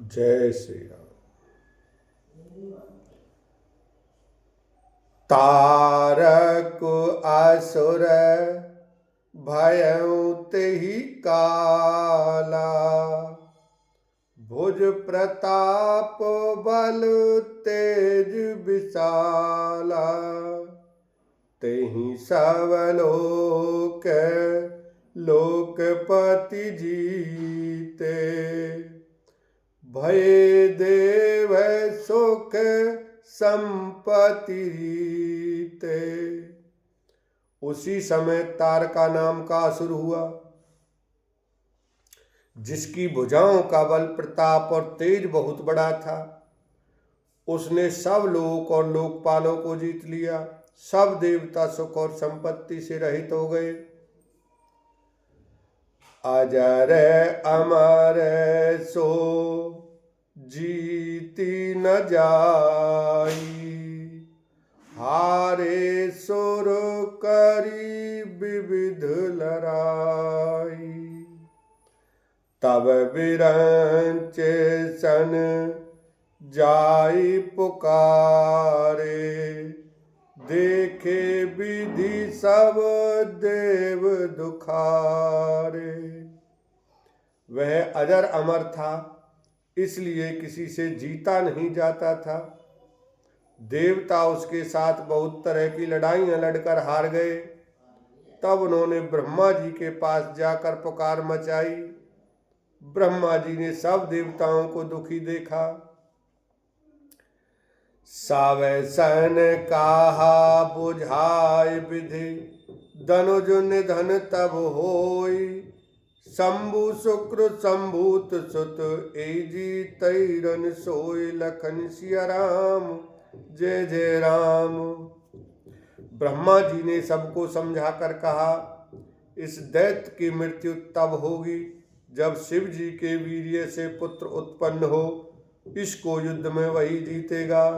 जय श्री राम। तारक असुर भयउ तेहि काला, भुज प्रताप बल तेज विशाला। तेहि सब लोक लोकपति जीते, भय देव सुख संपत्ति रीते। उसी समय तारका नाम का असुर हुआ, जिसकी भुजाओं का बल प्रताप और तेज बहुत बड़ा था। उसने सब लोक और लोकपालों को जीत लिया। सब देवता सुख और संपत्ति से रहित हो गए। अजर अमर सो जीती न जाई, हारे सुर करी विविध लड़ाई। तब बिरंच सन जाई पुकारे, देखे विधि सब देव दुखारे। वह अजर अमर था, इसलिए किसी से जीता नहीं जाता था। देवता उसके साथ बहुत तरह की लड़ाइयां लड़कर हार गए। तब उन्होंने ब्रह्मा जी के पास जाकर पुकार मचाई। ब्रह्मा जी ने सब देवताओं को दुखी देखा। सावसन काहा बुझाय विधि, धनुज निधन तब होई। शंभु शुक्र संभूत सुत एजी तैरन सोय। लखन सिया राम जय जय राम। ब्रह्मा जी ने सबको समझाकर कहा, इस दैत्य की मृत्यु तब होगी जब शिव जी के वीर्य से पुत्र उत्पन्न हो। इसको युद्ध में वही जीतेगा।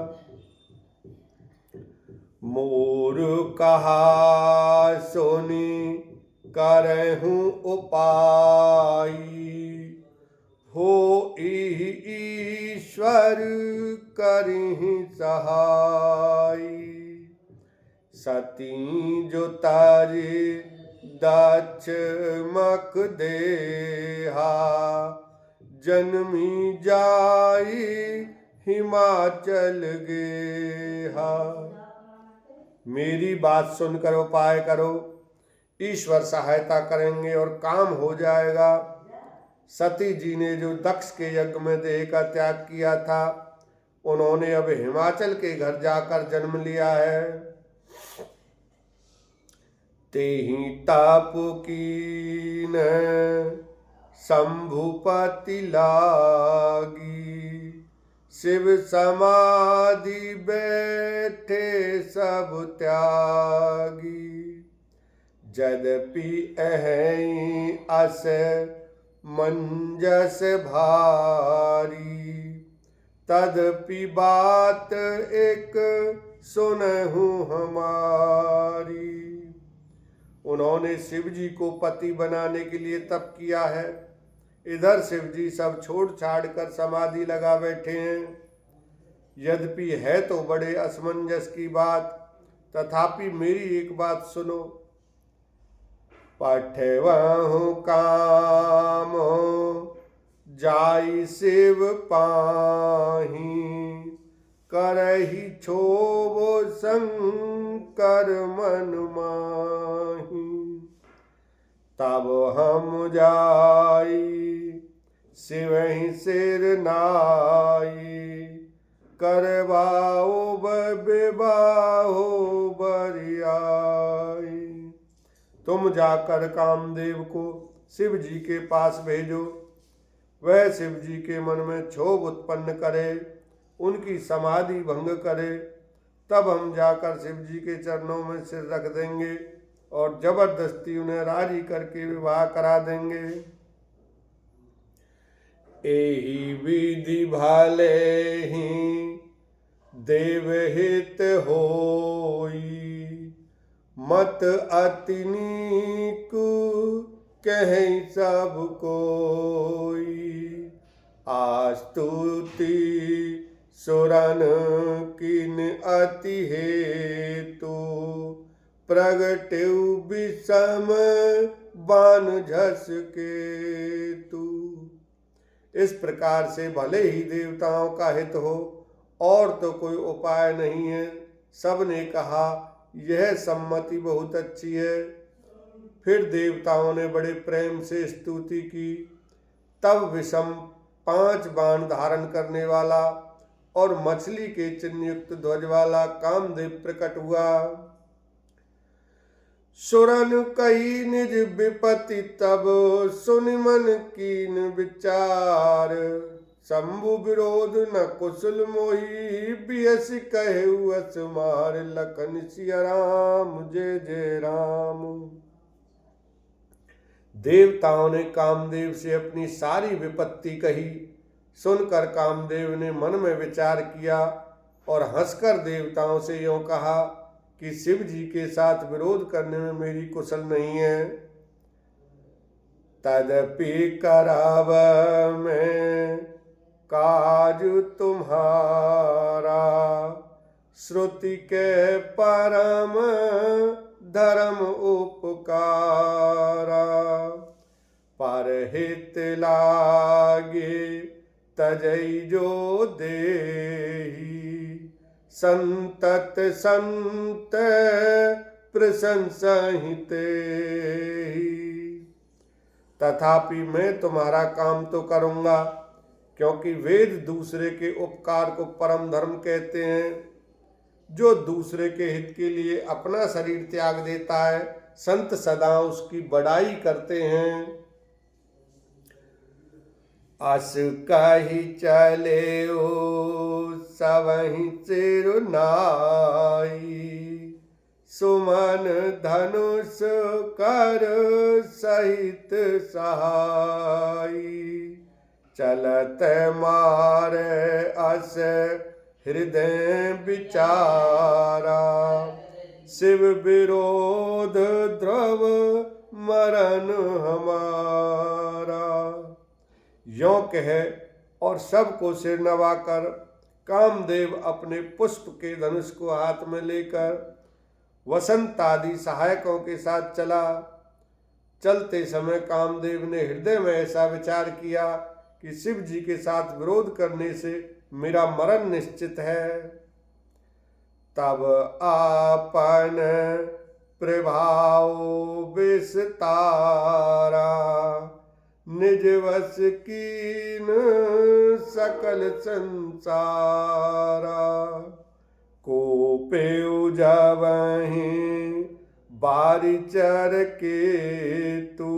मोर कहा सोनी करहूं उपाय, हो ईश्वर करहि सहाय। सती जो तारे दक्ष मक देहा, जन्मी जाई हिमाचल गेहा। मेरी बात सुनकर उपाय करो, ईश्वर सहायता करेंगे और काम हो जाएगा। सती जी ने जो दक्ष के यज्ञ में देह का त्याग किया था, उन्होंने अब हिमाचल के घर जाकर जन्म लिया है। तेहि ताप कीन शंभुपति लागी, शिव समाधि बैठे सब त्यागी। यद्यपि अहि अस मंजस भारी, तदपि बात एक सुनहु हमारी। उन्होंने शिव जी को पति बनाने के लिए तप किया है। इधर शिव जी सब छोड़ छाड़ कर समाधि लगा बैठे हैं। यद्यपि है तो बड़े असमंजस की बात, तथापि मेरी एक बात सुनो। पठवहु काम जाई शिव पाही, करहि क्षोभ शंकर मन माही। तब हम जाई शिवहि सिर नाई, करवाओ विवाहो बरियाई। तुम जाकर कामदेव को शिव जी के पास भेजो। वह शिव जी के मन में क्षोभ उत्पन्न करे, उनकी समाधि भंग करे। तब हम जाकर शिव जी के चरणों में सिर रख देंगे और जबरदस्ती उन्हें राजी करके विवाह करा देंगे। एहि विधि भले ही देवहित होई, मत अति नीक कहीं सब कोई। आस्तुति सुरन किन अति हेतु, प्रगटेउ विषम बान झस केतु। इस प्रकार से भले ही देवताओं का हित हो और तो कोई उपाय नहीं है। सबने कहा यह सम्मति बहुत अच्छी है। फिर देवताओं ने बड़े प्रेम से स्तुति की। तब विषम 5 बाण धारण करने वाला और मछली के चिन्ह युक्त ध्वज वाला कामदेव प्रकट हुआ। सुरन कही निज विपति तब, सुनि मन कीन विचार। शंभु विरोध न कुशल मोही, बियस कहु अस मार। लखन सिया राम जय जय राम। देवताओं ने कामदेव से अपनी सारी विपत्ति कही। सुनकर कामदेव ने मन में विचार किया और हंसकर देवताओं से यूं कहा कि शिव जी के साथ विरोध करने में मेरी कुशल नहीं है। तदपि कराव मैं काज तुम्हारा, श्रुति के परम धर्म उपकारा। परहित लागे तजई जो देही, संतत संत प्रशंसित। तथापि मैं तुम्हारा काम तो करूंगा, क्योंकि वेद दूसरे के उपकार को परम धर्म कहते हैं। जो दूसरे के हित के लिए अपना शरीर त्याग देता है, संत सदा उसकी बड़ाई करते हैं। अस कही चले ओ सबहि सिर नाई, सुमन धनुष कर सहित सहाई। चलत मार अस हृदय विचारा, शिव विरोध ध्रुव मरण हमारा। यों कहे और सबको सिर नवाकर कामदेव अपने पुष्प के धनुष को हाथ में लेकर वसंत आदि सहायकों के साथ चला। चलते समय कामदेव ने हृदय में ऐसा विचार किया कि शिव जी के साथ विरोध करने से मेरा मरण निश्चित है। तब आपन प्रभाव विस्तारा, निज वश कीन सकल संसारा। कोपे उजवहीं बारिचर के तू,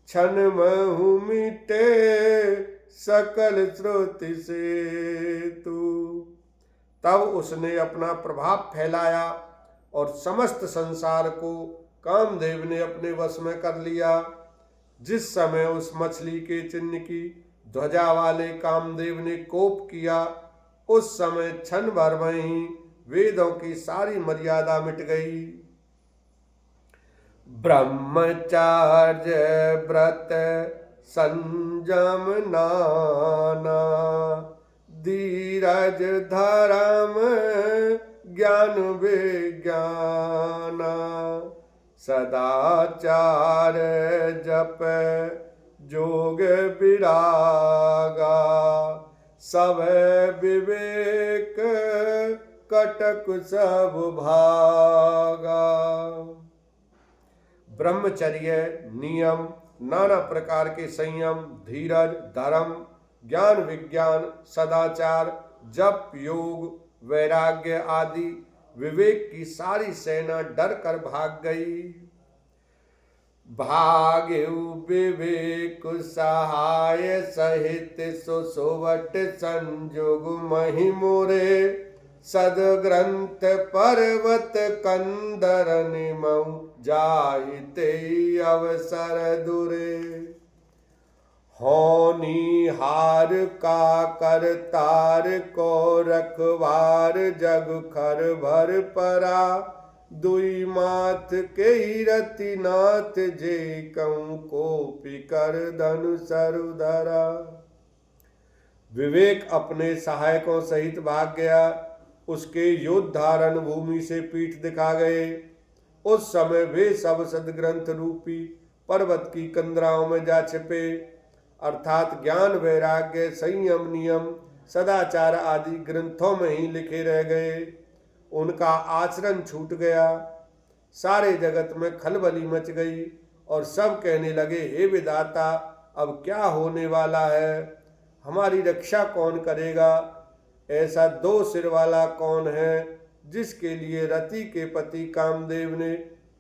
क्षण महु मिटे सकल श्रुति से तू। तब उसने अपना प्रभाव फैलाया और समस्त संसार को कामदेव ने अपने वश में कर लिया। जिस समय उस मछली के चिन्ह की ध्वजा वाले कामदेव ने कोप किया, उस समय क्षण भर में ही वेदों की सारी मर्यादा मिट गई। ब्रह्मचार्य व्रत संयम नाना, धीरज धर्म ज्ञान विज्ञाना। सदाचार जप जोग विरागा, सब विवेक कटक सब भागा। ब्रह्मचर्य, नियम, नाना प्रकार के संयम, धीरज, धर्म, ज्ञान विज्ञान, सदाचार, जप, योग, वैराग्य आदि विवेक की सारी सेना डर कर भाग गई। भाग्यु विवेक सहाय सहित सुसुवट संजोग महि मोरे। सदग्रंथ पर्वत कंदर निमऊ, जाहिते अवसर दुरे। होनी हार का करतार को रखवार, जग खर भर परा। दुई माथ के रति नाथ, जे कहूँ को पिकर धनु सरुधरा। विवेक अपने सहायकों सहित भाग गया। उसके योद्धा रणभूमि से पीठ दिखा गए। उस समय वे सब सदग्रंथ रूपी पर्वत की कंदराओं में जा छिपे, अर्थात ज्ञान, वैराग्य, संयम, नियम, सदाचार आदि ग्रंथों में ही लिखे रह गए। उनका आचरण छूट गया। सारे जगत में खलबली मच गई और सब कहने लगे, हे विधाता, अब क्या होने वाला है? हमारी रक्षा कौन करेगा? ऐसा दो सिर वाला कौन है जिसके लिए रति के पति कामदेव ने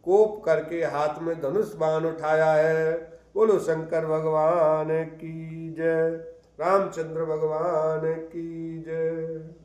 कोप करके हाथ में धनुष बाण उठाया है? बोलो शंकर भगवान की जय, रामचंद्र भगवान की जय।